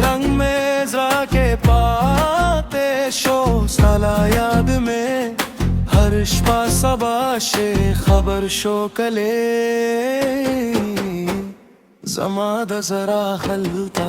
रंग में जरा के पाते शो साला याद में हर शपा सबाशे खबर शो कले जमा द जरा खलता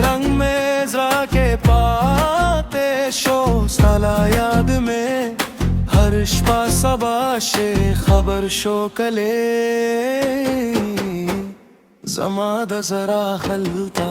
रंग में जरा के पाते शो साला याद में हर शपा सबाशे खबर शो कले जमा द जरा खलता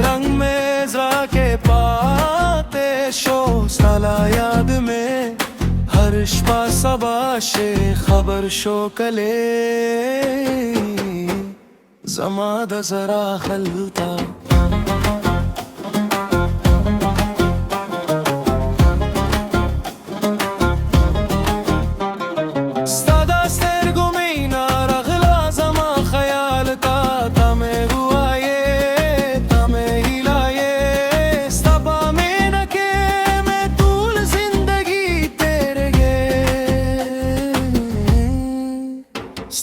रंग में जरा के पाते शो साला याद में हर शपा सबाशे खबर शो कले जमाद जरा खलता